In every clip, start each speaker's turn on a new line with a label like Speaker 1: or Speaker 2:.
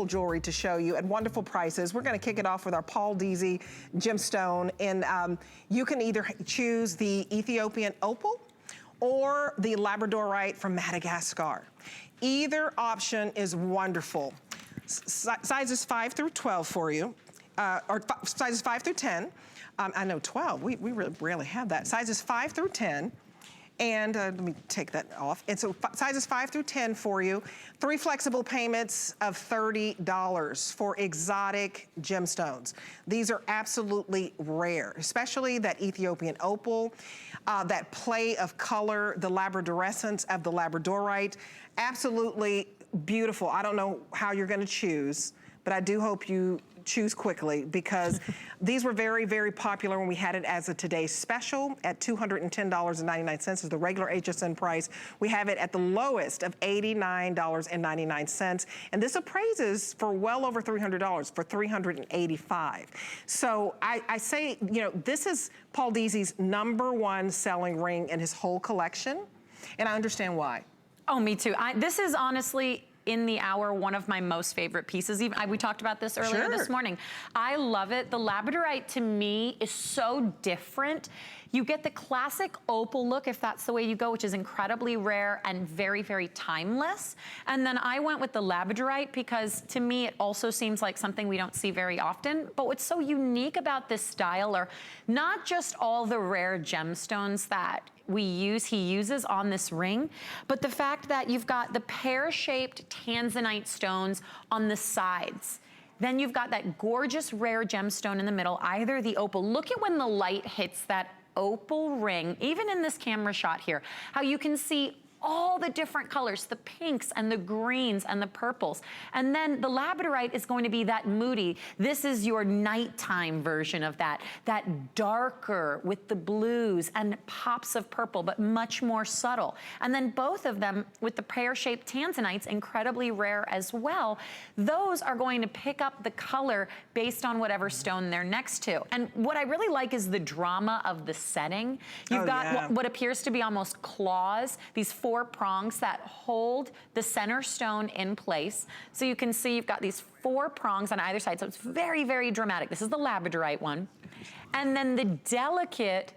Speaker 1: Jewelry to show you at wonderful prices. We're going to kick it off with our Paul Deasy gemstone, and you can either choose the Ethiopian opal or the labradorite from Madagascar. Either option is wonderful. Sizes 5 through 12 for you, or sizes 5 through 10. I know 12, we really rarely have that. Sizes 5 through 10. And let me take that off. And so sizes 5 through 10 for you. 3 flexible payments of $30 for exotic gemstones. These are absolutely rare, especially that Ethiopian opal, that play of color, the labradorescence of the labradorite. Absolutely beautiful. I don't know how you're gonna choose, but I do hope you choose quickly, because these were very, very popular when we had it as a today's special at $210.99 is the regular HSN price. We have it at the lowest of $89.99. And this appraises for well over $300, for $385. So I say, you know, this is Paul Deasy's #1 selling ring in his whole collection. And I understand why.
Speaker 2: Oh, me too. This is honestly, in the hour, one of my most favorite pieces. Even we talked about this earlier this morning. I love it. The labradorite to me is so different. You get the classic opal look, if that's the way you go, which is incredibly rare and very, very timeless. And then I went with the labradorite because to me, it also seems like something we don't see very often. But what's so unique about this style are not just all the rare gemstones that he uses on this ring, but the fact that you've got the pear-shaped Tanzanite stones on the sides. Then you've got that gorgeous rare gemstone in the middle, either the opal. Look at when the light hits that opal ring, even in this camera shot here, how you can see all the different colors, the pinks and the greens and the purples. And then the labradorite is going to be that moody. This is your nighttime version of that darker with the blues and pops of purple, but much more subtle. And then both of them with the pear-shaped tanzanites, incredibly rare as well. Those are going to pick up the color based on whatever stone they're next to. And what I really like is the drama of the setting. You've got what appears to be almost claws, these 4 prongs that hold the center stone in place. So you can see you've got these 4 prongs on either side. So it's very, very dramatic. This is the labradorite one. And then the delicate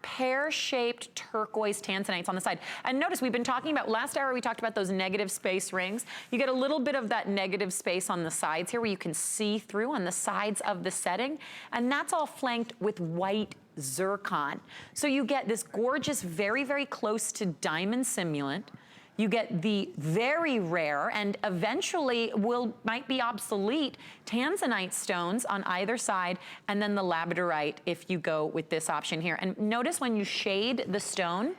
Speaker 2: pear-shaped turquoise tanzanites on the side. And notice we've been talking about, last hour we talked about those negative space rings. You get a little bit of that negative space on the sides here where you can see through on the sides of the setting. And that's all flanked with white zircon. So you get this gorgeous, very, very close to diamond simulant. You get the very rare and eventually might be obsolete Tanzanite stones on either side, and then the labradorite if you go with this option here. And notice when you shade the stone,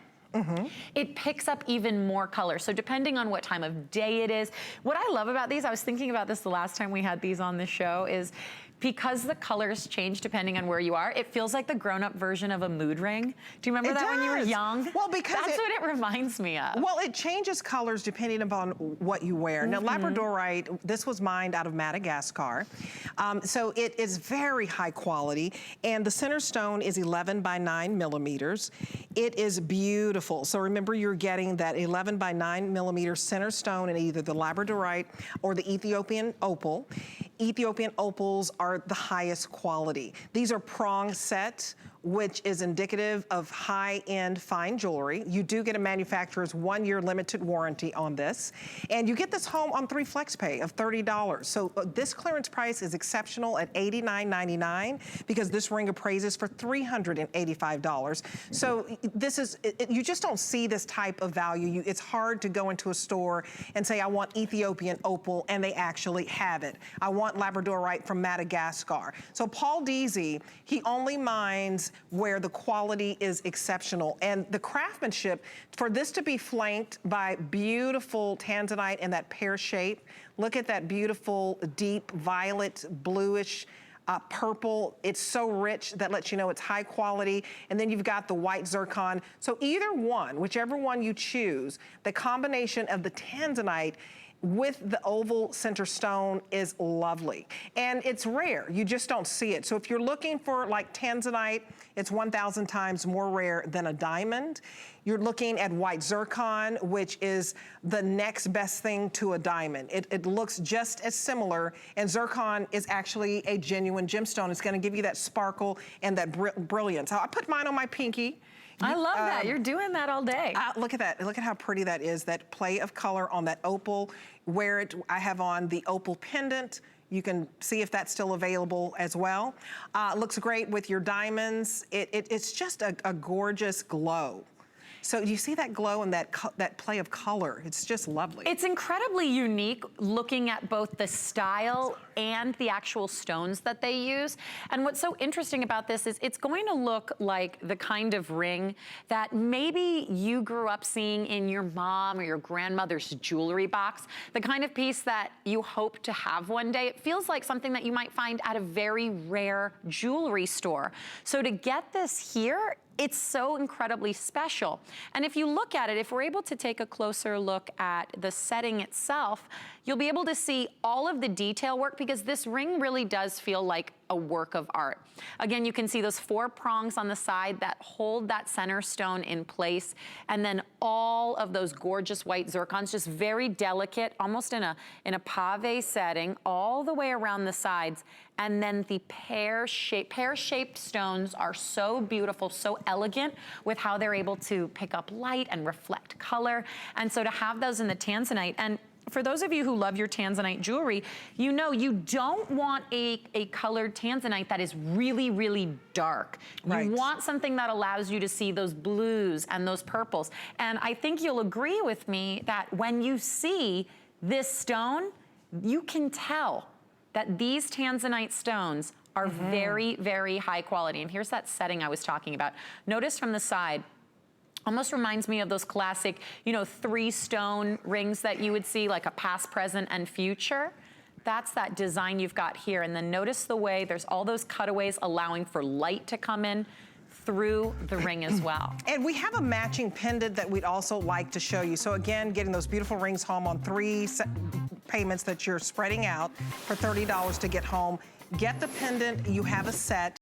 Speaker 2: it picks up even more color. So depending on what time of day it is, what I love about these, I was thinking about this the last time we had these on the show, is because the colors change depending on where you are, it feels like the grown-up version of a mood ring. Do you remember that when you were young?
Speaker 1: Well, because
Speaker 2: that's what it reminds me of.
Speaker 1: Well, it changes colors depending upon what you wear. Now, labradorite, this was mined out of Madagascar. So it is very high quality, and the center stone is 11 by 9 millimeters. It is beautiful. So remember, you're getting that 11 by 9 millimeter center stone in either the labradorite or the Ethiopian opal. Ethiopian opals are the highest quality. These are Prongset, which is indicative of high-end fine jewelry. You do get a manufacturer's 1-year limited warranty on this. And you get this home on 3 flex pay of $30. So this clearance price is exceptional at $89.99 because this ring appraises for $385. So this is, you just don't see this type of value. It's hard to go into a store and say, I want Ethiopian opal, and they actually have it. I want labradorite from Madagascar. So Paul Deasy, he only mines where the quality is exceptional. And the craftsmanship, for this to be flanked by beautiful tanzanite and that pear shape, look at that beautiful deep violet, bluish, purple. It's so rich that lets you know it's high quality. And then you've got the white zircon. So either one, whichever one you choose, the combination of the tanzanite with the oval center stone is lovely. And it's rare, you just don't see it. So if you're looking for like Tanzanite, it's 1,000 times more rare than a diamond. You're looking at white zircon, which is the next best thing to a diamond. It looks just as similar, and zircon is actually a genuine gemstone. It's gonna give you that sparkle and that brilliance. I put mine on my pinky.
Speaker 2: I love that. You're doing that all day.
Speaker 1: Look at that. Look at how pretty that is, that play of color on that opal. I have on the opal pendant. You can see if that's still available as well. Looks great with your diamonds. It's just a gorgeous glow. So you see that glow and that play of color. It's just lovely.
Speaker 2: It's incredibly unique looking at both the style and the actual stones that they use. And what's so interesting about this is it's going to look like the kind of ring that maybe you grew up seeing in your mom or your grandmother's jewelry box, the kind of piece that you hope to have one day. It feels like something that you might find at a very rare jewelry store. So to get this here, it's so incredibly special. And if you look at it, if we're able to take a closer look at the setting itself, you'll be able to see all of the detail work, because this ring really does feel like a work of art. Again, you can see those 4 prongs on the side that hold that center stone in place, and then all of those gorgeous white zircons, just very delicate, almost in a pave setting, all the way around the sides. And then the pear-shaped stones are so beautiful, so elegant with how they're able to pick up light and reflect color. And so to have those in the Tanzanite, and for those of you who love your Tanzanite jewelry, you know you don't want a colored Tanzanite that is really, really dark.
Speaker 1: Right.
Speaker 2: You want something that allows you to see those blues and those purples. And I think you'll agree with me that when you see this stone, you can tell that these Tanzanite stones are very, very high quality. And here's that setting I was talking about. Notice from the side, almost reminds me of those classic, 3-stone rings that you would see, like a past, present, and future. That's that design you've got here. And then notice the way there's all those cutaways allowing for light to come in through the ring as well.
Speaker 1: And we have a matching pendant that we'd also like to show you. So again, getting those beautiful rings home on 3 payments that you're spreading out for $30 to get home. Get the pendant, you have a set.